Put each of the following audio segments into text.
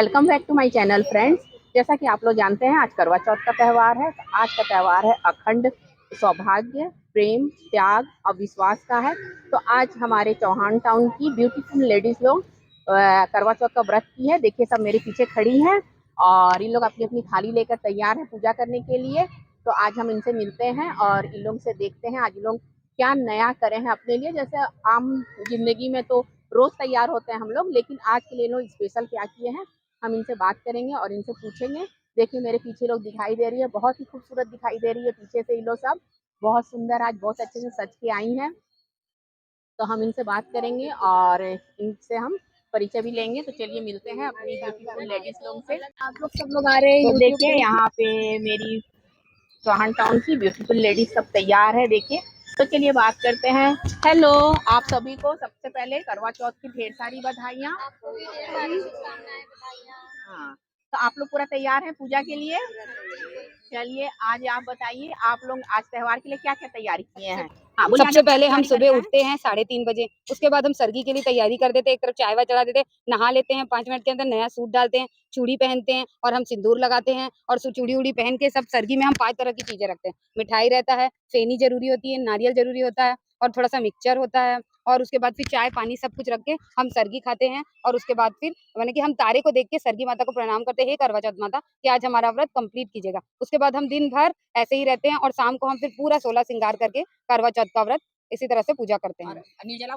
Welcome back to my channel friends. जैसा कि आप लोग जानते हैं आज करवा चौथ का त्यौहार है। तो आज का त्यौहार है अखंड सौभाग्य, प्रेम, त्याग और विश्वास का है। तो आज हमारे चौहान टाउन की ब्यूटीफुल लेडीज लोग करवा चौथ का व्रत की है। देखिए सब मेरे पीछे खड़ी हैं और इन लोग अपनी अपनी थाली लेकर तैयार हैं पूजा करने के लिए। तो आज हम इनसे मिलते हैं और इन लोग से देखते हैं आज इन लोग क्या नया करे हैं अपने लिए। जैसे आम जिंदगी में तो रोज तैयार होते हैं हम लोग, लेकिन आज के लिए लोग स्पेशल क्या किए हैं हम इनसे बात करेंगे और इनसे पूछेंगे। देखिए मेरे पीछे लोग दिखाई दे रही है, बहुत ही खूबसूरत दिखाई दे रही है पीछे से। ये लोग सब बहुत सुंदर आज बहुत अच्छे से सज के आई हैं। तो हम इनसे बात करेंगे और इनसे हम परिचय भी लेंगे। तो चलिए मिलते हैं अपनी ब्यूटीफुल लेडीज लोग से। आप लोग सब लोग आ रहे हैं तो देखिए यहाँ पे मेरी चौहान टाउन की ब्यूटीफुल लेडीज सब तैयार है। देखिए तो चलिए बात करते हैं। हेलो, आप सभी को सबसे पहले करवा चौथ की ढेर सारी बधाइयाँ। हाँ, तो आप लोग पूरा तैयार हैं पूजा के लिए। चलिए आज आप बताइए आप लोग आज त्योहार के लिए क्या क्या तैयारी किए हैं। हाँ, सबसे पहले हम सुबह उठते हैं 3:30 बजे। उसके बाद हम सरगी के लिए तैयारी कर देते हैं। एक तरफ चाय वाय चढ़ा देते हैं, नहा लेते हैं, 5 मिनट के अंदर नया सूट डालते हैं, चूड़ी पहनते हैं और हम सिंदूर लगाते हैं। और चूड़ी उड़ी पहन के सब सरगी में हम 5 तरह की चीजें रखते हैं। मिठाई रहता है, फेनी जरूरी होती है, नारियल जरूरी होता है और थोड़ा सा मिक्सचर होता है। और उसके बाद फिर चाय पानी सब कुछ रख के हम सरगी खाते हैं। और उसके बाद फिर मैंने कि हम तारे को देख के सरगी माता को प्रणाम करते हैं, करवा चौथ माता कि आज हमारा व्रत कंप्लीट कीजिएगा। उसके बाद हम दिन भर ऐसे ही रहते हैं और शाम को हम फिर पूरा 16 श्रृंगार करके करवा चौथ का व्रत इसी तरह से पूजा करते हैं। निर्जला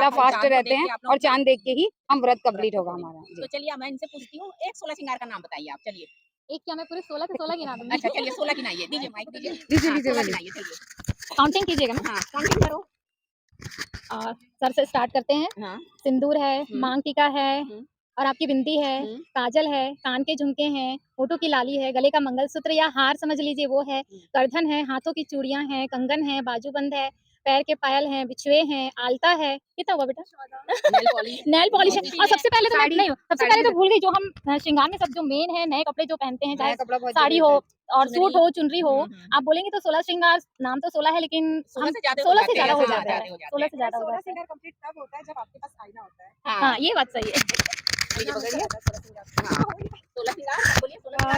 फास्ट रहते हैं और चांद देख के ही हम व्रत कंप्लीट होगा हमारा। तो चलिए मैं इनसे पूछती हूँ, एक 16 श्रृंगार का नाम बताइए आप। चलिए एक क्या मैं पूरे 16 के 16 गिना दूंगी। अच्छा चलिए 16 गिनाइए, दीजिए माइक दीजिए। गिनाइए काउंटिंग कीजिएगा ना। हाँ काउंटिंग करो। सर से स्टार्ट करते हैं। हाँ। सिंदूर है, मांग टीका है और आपकी बिंदी है, काजल है, कान के झुमके हैं, होठों की लाली है, गले का मंगलसूत्र या हार समझ लीजिए वो है, करधन है, हाथों की चूड़ियां हैं, कंगन है, बाजूबंद है, पैर के पायल हैं, बिछुए हैं, आलता है। कितना हुआ बेटा? नेल पॉलिश है। और सबसे पहले तो मैं नहीं, सबसे पहले तो भूल गई, जो हम श्रृंगार में सब जो मेन है नए कपड़े जो पहनते हैं, चाहे साड़ी हो और सूट हो, चुनरी हो। आप बोलेंगे तो 16 श्रृंगार, नाम तो 16 है लेकिन 16 से ज्यादा हो जाता है। 16 से ज्यादा हो जाता है। कंप्लीट तब होता है जब आपके पास आईना होता है। हाँ ये बात सही है।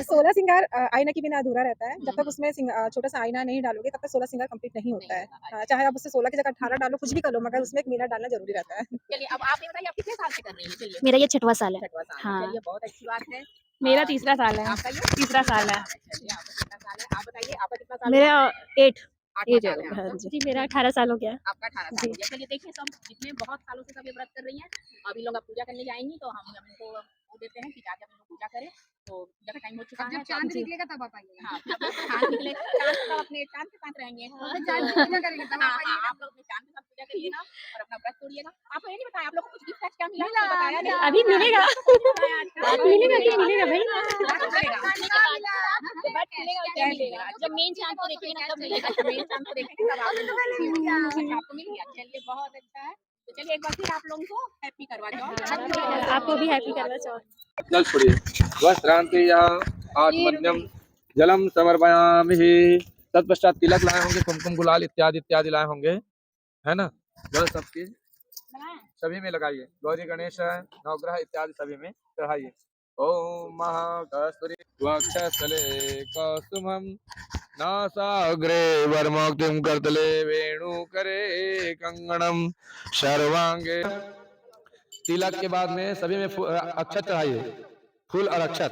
16 श्रृंगार आईना के बिना अधूरा रहता है। जब तक उसमें छोटा सा आईना नहीं डालोगे तब तक 16 श्रृंगार कंप्लीट नहीं होता है। चाहे आप उससे 16 की जगह 18 डालो, कुछ भी कर लो, मगर उसमें एक मीना डालना जरूरी रहता है। चलिए अब आप ये बताइए आप कितने साल से कर रही हैं। चलिए मेरा ये 6वां साल है। हाँ चलिए बहुत अच्छी बात है। मेरा 3रा साल है। आपका ये 3रा साल है। चलिए आपका कितना साल है आप बताइए। आपका कितना साल? मेरा 8 एज है। जी मेरा 18 साल हो गया। आपका 18 साल हो गया। चलिए देखिए सब जितने बहुत सालों से सब ये व्रत कर रही हैं, अभी लोग अब पूजा करने जाएंगी तो हम इनको वो देते हैं कि जाके हम लोग पूजा करें। तो पूजा का टाइम हो चुका है। जब चांद निकलेगा तब आप आइए। हाँ चांद निकलेगा, चांद तब अपने चांद के साथ रहेंगे। चांद की पूजा करेंगे तब आप आइए। आप लोग अपने चांद के साथ पूजा करिए ना और अपना व्रत तोड़िएगा। आपको ये नहीं बताया आप लोग को कुछ गिफ्ट क्या मिला? बताया नहीं। अभी मिलेगा। मिलेगा भाई। जब मेन चांद को देखेंगे ना तब मिलेगा। मेन चांद को देखेंगे तब आपको मिल गया। चलिए बहुत अच्छा है। तो चलिए एक बार फिर आप लोगों को हैप्पी करवा चौथ। आपको भी हैप्पी करवा चौथ। जल छोड़िए वस्त्रांति आत्मन्यम जलम समर्पयामि। तत्पश्चात तिलक लाए होंगे, कुमकुम गुलाल इत्यादि इत्यादि लाए होंगे, है ना। जल सबकी सभी में लगाइए। गौरी गणेश नवग्रह इत्यादि सभी में चढ़ाइए। ओम महाकस्तूरी वक्षस्थले कौसुमं नासाग्रे वरमोक्तिं करतले वेणुकरे कंगणम सर्वांगे। तिलक के बाद में सभी में अक्षत चढ़ाइए, फूल और अक्षत।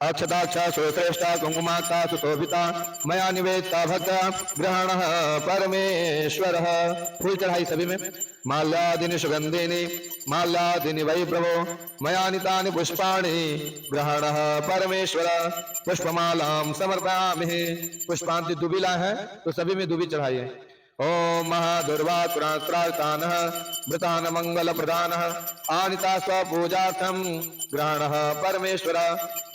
अक्षताक्षा सुश्रेष्ठा कुंकुमाक्षा सुशोभिता मया निवेदिता भक्त्या ग्रहणः परमेश्वरः। फूल चढ़ाई सभी में। माल्यादीनि सुगंधिनि माल्यादीनि वै प्रभो मया नीतानि पुष्पाणि ग्रहणः परमेश्वर। पुष्पमालां समर्पयामि। पुष्पांति दुबिला है तो सभी में दुबी चढ़ाइए। ओम महादुर्वात्रातानः मृतान मंगल प्रदानः आनिता स्वपूजार्थं ग्रहणः परमेश्वर।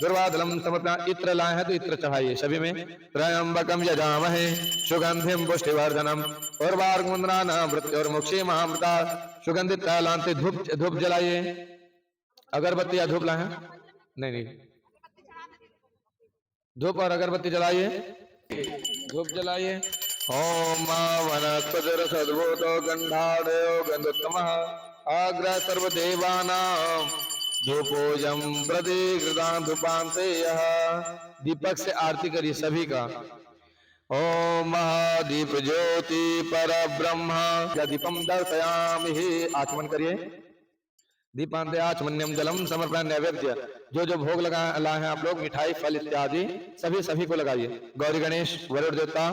दुर्वादलम समर्पण। इत्र लाए हैं तो इत्र चढ़ाइए सभी में। त्रयंबकम यजामहे सुगंधिम पुष्टिवर्धनम उर्वारुकमुंदनाना मृत्युर्मुक्षी महामृता। सुगंधित तैलांति धूप जलाइए। अगरबत्ती या धूप लाए हैं? नहीं, धूप और अगरबत्ती जलाइए। धूप जलाइए। ओम वनस्पतिर्सद्भूतो गंधादयो गंधोत्तमः अग्र सर्वदेवानां धूपोजम प्रतिकृतां धूपान्ते यः। दीपक से आरती करिए सभी का। ओम महादीप ज्योति पर ब्रह्म दीपम दर्शयामि। आचमन करिए। दीपांते आचमन्यम जलम समर्पण नैवेद्य। जो जो भोग लगा लाए हैं आप लोग, मिठाई फल इत्यादि सभी को लगाइए। गौरी गणेश वरुण देवता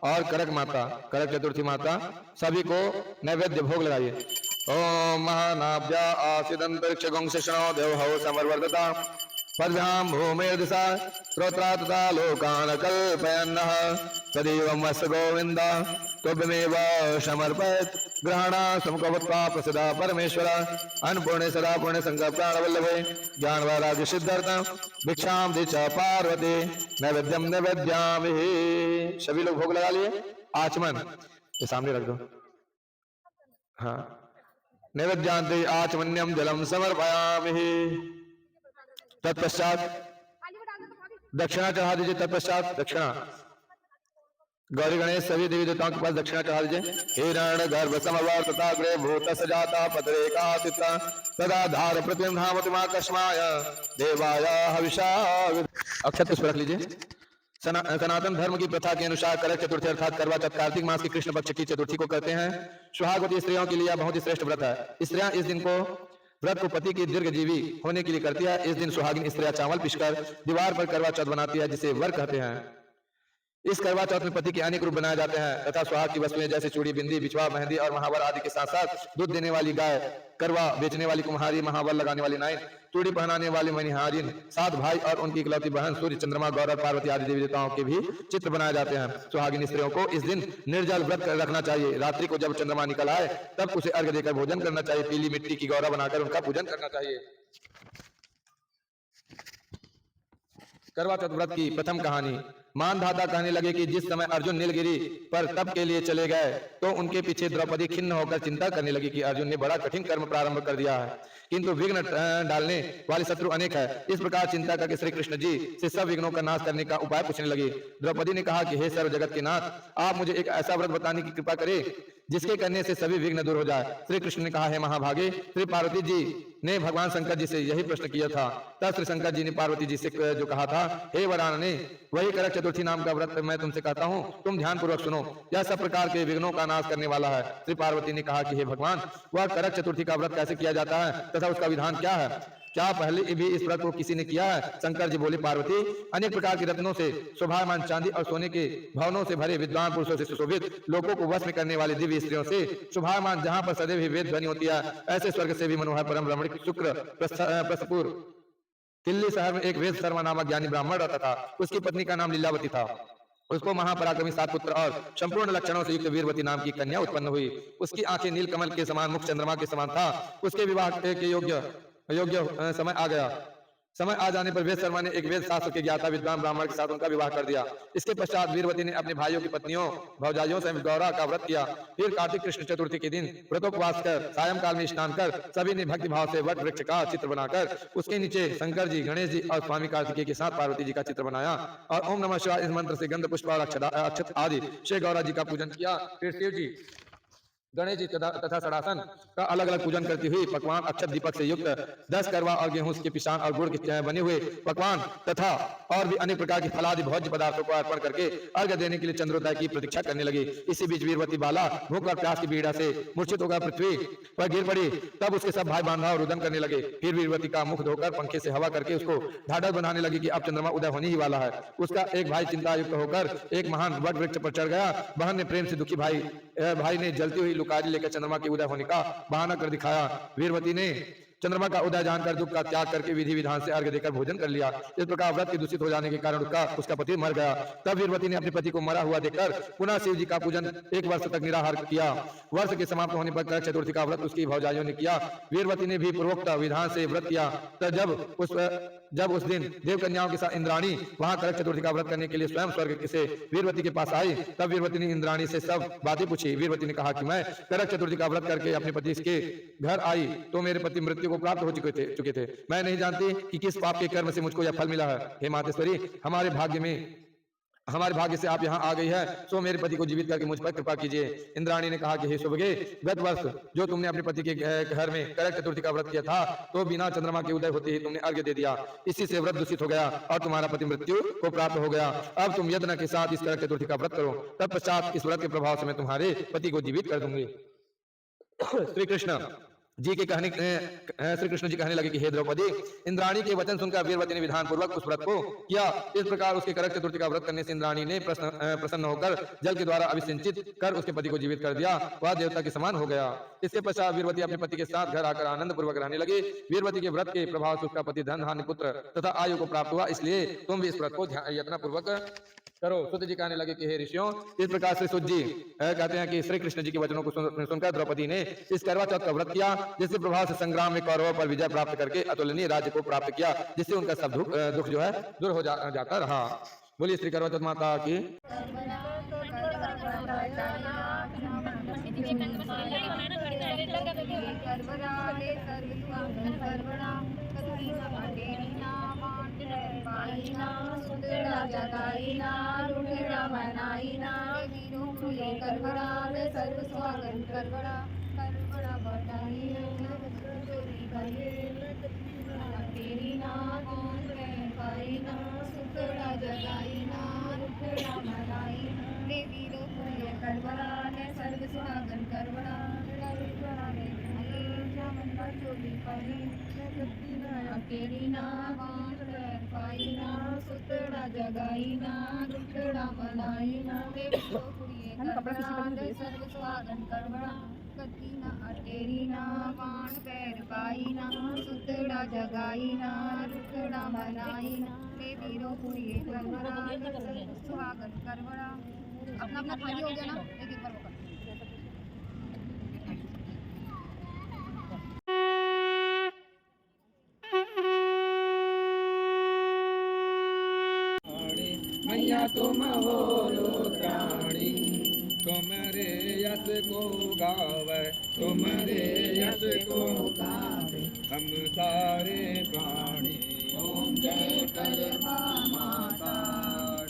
और करक माता, करक चतुर्थी माता, सभी को नैवेद्य भोग लगाइए। ओम महानाभ्या आसिदंतरिक्ष गुंशो देवहौ समर्वर्धता पद्भ्याम भूमिर्दिशा श्रोत्रा तथा लोकान् कल्पयन्नः तदेवमस् गोविन्द त्वमेव समर्पयत् ग्रहणा समुखवत्वा प्रसदा परमेश्वर अन्नपूर्णे सदा पूर्णे संग प्राणवल्लभे ज्ञान वैराग्य सिद्धार्थं भिक्षां दीक्षा पार्वती नैवेद्यम नैवेद्यामि। सभी लोग भोग लगा लिए। आचमन ये सामने रख दो। हाँ, नैवेद्यांते आचमन्यम जलम समर्पयामि। तत्पश्चात दक्षिणा चढ़ा दीजिए। तत्पश्चात दक्षिणा गौरी गणेश सभी देवी देवताओं के पास दक्षिणा चढ़ा दीजिए। हिरण गर्भ समवर्तताग्रे भूत सजाता पत्रेकासिता तदाधार प्रतिधामतिमा कस्माय देवाय हविषा। अक्षत पुष्प रख लीजिए। सनातन धर्म की प्रथा के अनुसार करक चतुर्थी अर्थात करवा चौथ कार्तिक मास की कृष्ण पक्ष की चतुर्थी को कहते हैं। सुहागवती स्त्रियों के लिए बहुत ही श्रेष्ठ व्रत है। स्त्रियां इस दिन को व्रत को पति की दीर्घजीवी होने के लिए करती है। इस दिन सुहागिन स्त्रियां चावल पीसकर दीवार पर करवा चौथ बनाती है, जिसे वर कहते हैं। इस करवा चौथ में पति के अनेक रूप बनाए जाते हैं तथा सुहाग की वस्तुएं जैसे चूड़ी, बिंदी, बिछवा, मेहंदी और महावर आदि के साथ साथ दूध देने वाली गाय, करवा बेचने वाली कुम्हारी, महावर लगाने वाली नाइन, चूड़ी पहनाने वाली मनिहारिन, 7 भाई और उनकी इकलौती बहन, सूर्य, चंद्रमा, गौरव, पार्वती आदि देवी देवताओं के भी चित्र बनाए जाते हैं। सुहागिन स्त्रियों को इस दिन निर्जल व्रत रखना चाहिए। रात्रि को जब चंद्रमा निकल आए तब उसे अर्घ्य देकर भोजन करना चाहिए। पीली मिट्टी की गौरा बनाकर उनका पूजन करना चाहिए। करवा चौथ व्रत की प्रथम कहानी। मानधाता कहने लगे कि जिस समय अर्जुन नीलगिरी पर तप के लिए चले गए तो उनके पीछे द्रौपदी खिन्न होकर चिंता करने लगी कि अर्जुन ने बड़ा कठिन कर्म प्रारंभ कर दिया है, किंतु विघ्न डालने वाले शत्रु अनेक है। इस प्रकार चिंता करके श्री कृष्ण जी से सब विघ्नों का नाश करने का उपाय पूछने लगी। द्रौपदी ने कहा कि हे सर्व जगत के नाथ, आप मुझे एक ऐसा व्रत बताने की कृपा करें जिसके करने से सभी विघ्न दूर हो जाए। श्री कृष्ण ने कहा, हे महाभागे, श्री पार्वती जी ने भगवान शंकर जी से यही प्रश्न किया था। तब श्री शंकर जी ने पार्वती जी से जो कहा था, हे वरानने, वही करक चतुर्थी नाम का व्रत मैं तुमसे कहता हूँ, तुम ध्यान पूर्वक सुनो। यह सब प्रकार के विघ्नों का नाश करने वाला है। श्री पार्वती ने कहा कि हे भगवान, वह करक चतुर्थी का व्रत कैसे किया जाता है तथा उसका विधान क्या है? क्या पहले भी इस व्रत को किसी ने किया है? शंकर जी बोले, पार्वती, अनेक प्रकार के रत्नों से शोभायमान चांदी और सोने के भवनों से भरे विद्वान पुरुषों से सुशोभित, लोगों को वश में करने वाले दिव्य स्त्रियों से शोभायमान, जहाँ पर सदैव ही वेद ध्वनि होती है, ऐसे स्वर्ग से भी मनोहर परम रमणीक शुक्र प्रस्थपुर दिल्ली शहर में एक वेद शर्मा नामक ज्ञानी ब्राह्मण रहता था। उसकी पत्नी का नाम लीलावती था। उसको महापराक्रमी 7 पुत्र और संपूर्ण लक्षणों से युक्त वीरवती नाम की कन्या उत्पन्न हुई। उसकी आंखें नीलकमल के समान, मुख चंद्रमा के समान था। उसके विवाह के योग्य समय आ गया। समय आ जाने पर वेद शर्मा ने एक वेद शास्त्र के ज्ञाता विद्वान ब्राह्मण के साथ उनका विवाह कर दिया। इसके पश्चात वीरवती ने अपने भाइयों की पत्नियों भौजाइयों से गौरा का व्रत किया। फिर कार्तिक कृष्ण चतुर्थी के दिन व्रतोपवास कर सायंकाल में स्नान कर सभी ने भक्ति भाव से वट वृक्ष का चित्र बनाकर उसके नीचे शंकर जी, गणेश जी और स्वामी कार्तिकेय के साथ पार्वती जी का चित्र बनाया और ओम नमः शिवाय इस मंत्र से गंध पुष्प और अक्षत आदि से गौरा जी का पूजन किया। फिर शिव जी, गणेश जी तथा षडासन का अलग अलग पूजन करती हुई पकवान अक्षत दीपक से युक्त 10 करवा और गेहूं के पिसान और गुड़ के बने हुए पकवान तथा और भी अनेक प्रकार की फलादि भोज्य पदार्थों को अर्पण करके अर्घ्य देने के लिए चंद्रोदय की प्रतीक्षा करने लगी। इसी बीच वीरवती बाला भूख और प्यास की पीड़ा से मूर्छित होकर पृथ्वी पर गिर पड़ी। तब उसके सब भाई बांधव रुदन करने लगे। फिर वीरवती का मुख धोकर पंखे से हवा करके उसको ढाढ़स बनाने लगी कि अब चंद्रमा उदय होने ही वाला है। उसका एक भाई चिंता युक्त होकर एक महान वट वृक्ष पर चढ़ गया। बहन ने प्रेम से दुखी भाई ने जलती हुई लुकारी लेकर चंद्रमा के उदय होने का बहाना कर दिखाया। वीरवती ने चंद्रमा का उदय जानकर दुख का त्याग करके विधि विधान से अर्घ्य देकर भोजन कर लिया। इस प्रकार व्रत के दूषित हो जाने के कारण उसका पति मर गया। तब वीरवती ने अपने पति को मरा हुआ देखकर पुनः शिव जी का पूजन 1 वर्ष तक निराहार किया। वर्ष के समाप्त होने पर करक चतुर्थी का व्रत उसकी भौजाइयों ने किया। वीरवती ने भी पूर्वोक्त विधान से व्रत किया। तब जब उस दिन देव कन्याओं के साथ इंद्राणी वहां करक चतुर्थी का व्रत करने के लिए स्वयं स्वर्ग से वीरवती के पास आई, तब वीरवती ने इंद्राणी से सब बातें पूछी। वीरवती ने कहा कि मैं करक चतुर्थी का व्रत करके अपने पति के घर आई तो मेरे पति मृत्यु को प्राप्त हो चुके थे। मैं नहीं जानती कि किस पाप के कर्म से मुझको यह फल मिला है। हे मातेश्वरी, हमारे भाग्य में हमारे भाग्य से आप यहाँ आ गई है, सो मेरे पति को जीवित करके मुझ पर कृपा कीजिए। इंद्राणी ने कहा कि हे सुभगे, गत वर्ष जो तुमने अपने पति के घर में करक चतुर्थी का व्रत किया था, तो बिना चंद्रमा के उदय होते ही तुमने अर्घ्य दे दिया। इसी से व्रत दूषित हो गया और तुम्हारा पति मृत्यु को प्राप्त हो गया। अब तुम यत्न के साथ इस करक चतुर्थी का व्रत करो, तत्पश्चात इस व्रत के प्रभाव से मैं तुम्हारे पति को जीवित कर दूंगी। श्री कृष्ण जी कहने लगे कि हे द्रौपदी, इंद्राणी के वचन सुनकर वीरवती ने विधान पूर्वक उस व्रत को किया। इस प्रकार उसके करक चतुर्थी का व्रत करने से इंद्राणी ने प्रसन्न होकर जल के द्वारा अभिसिंचित कर उसके पति को जीवित कर दिया। वह देवता के समान हो गया। इसके पश्चात वीरवती अपने पति के साथ घर आकर आनंद पूर्वक रहने लगी। वीरवती के व्रत के प्रभाव से उसका पति धन धान्य पुत्र तथा आयु को प्राप्त हुआ। इसलिए तुम भी इस व्रत को यत्न पूर्वक करो। सुत जी कहने लगे कि हे ऋषियों, इस प्रकार से सुत जी कहते हैं कि श्री कृष्ण जी के वचनों को सुनकर द्रौपदी ने इस करवा चौथ का व्रत किया, जिसके प्रभाव से संग्राम में कौरवों पर विजय प्राप्त करके अतुलनीय राज्य को प्राप्त किया, जिससे उनका सब दुख जो है दूर हो जाता रहा। बोलिए श्री करवा चौथ माता की। जगाईना रुठिणा मनाईना वीरों करवड़ा सर्व स्वागत करवड़ा करवड़ा बटाईना चोरी करे तेरी ना कौन पाईना सुतड़ा जगाईना रुठिणा मनाईना रे वीरों करवड़ा सर्व स्वागत करवड़ा करवड़ा ने चोरी करे तेरी ना कौन पाईना सुतड़ा जगाईना रुठड़ा मनाईना देवो कुड़िए करवड़ा सर्व स्वागत करवड़ा कतीना अटेरीना वाण पैर पाईना सुतड़ा जगाईना रुठड़ा मनाईना देवीरो कुड़िए करवड़ा सर्व स्वागत करवड़ा। अपना अपना खाली हो गया ना, एक एक बार वो कर। मैया तुम हो रुद्राणी, तुम्हारे यश को गावे, तुम्हारे यश को गावे हम सारे प्राणी। ओम जय करवा माता।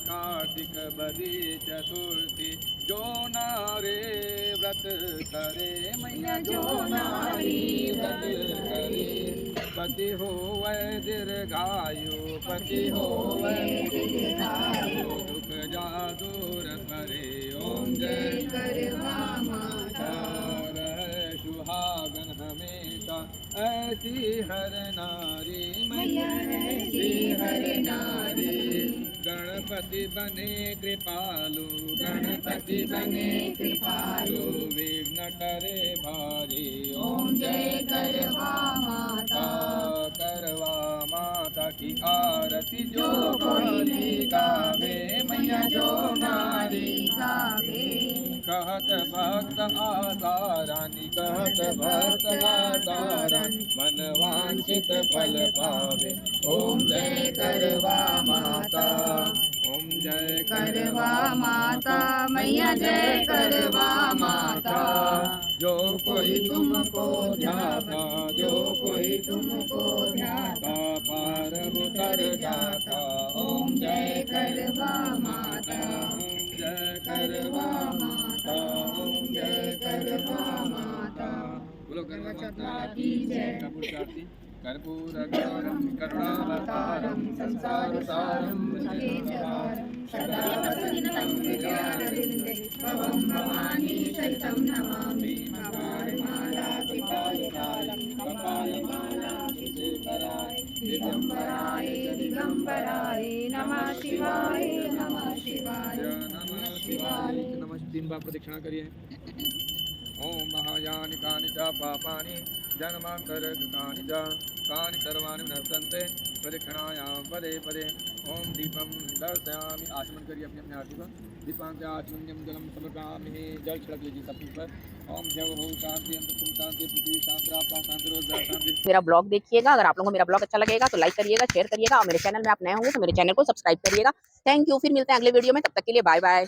कार्तिक बदी चतुर्थी जो नारे व्रत करे, मैया जो नारी व्रत करे, पति हो वै दीर्घायु, पति हो वै दीर्घायु, दुख जा दूर करे। ओम जय करवा माता। रहे सुहागन हमेशा ऐसी हर नारी, मैया ऐसी हर नारी। गणपति बने कृपालु, गणपति बने कृपालु, विघ्न करे भारी। ओम जय करवा माता। करवा माता की आरती जो कोई गावे, मैया जो नारी गावे। कहत भक्त आसारानी, कहत भक्त आसारानी, मन वांछित फल पावे। ओम जय करवा माता। ओम जय करवा माता, मैया जय करवा माता। जो कोई तुमको ध्याता, जो कोई तुमको ध्याता, पार उतर जाता। ओम जय करवा माता। ओम जय करवा माता। ओम जय करवा माता। बोलो करवा माता की जय। कर्पूरगौरं करुणावतारं संसारसारं भुजगेन्द्रहारं सदा वसन्तं हृदयारविन्दे भवं भवानी सहितं नमामि। कपालमाला पितालिकालं कपालमाला शिशुधराय दिगम्बराय दिगम्बराय नमः शिवाय नमः शिवाय नमः शिवाय। नमः। 3 बार प्रदक्षिणा करिए। ओम महायानि कानि च पापानि जन्मांतरकृतानि च तानि सर्वाणि नश्यन्ते प्रदक्षिणायां पदे पदे। ओम दीपं दर्शयामि। आचमन करिए अपने अपने आरती पर। दीपांत आचमन्यम जलम समर्पयामि। जल छिड़क लीजिए सब पर। ओम जय हो शांति अंतरिक्ष शांति पृथ्वी शांति आपका शांति रोज शांति। मेरा ब्लॉग देखिएगा। अगर आप लोगों को मेरा ब्लॉग अच्छा लगेगा तो लाइक करिएगा, शेयर करिएगा और मेरे चैनल में आप नए होंगे तो मेरे चैनल को सब्सक्राइब करिएगा। Thank you. फिर मिलते हैं अगले वीडियो में, तब तक के लिए बाय बाय।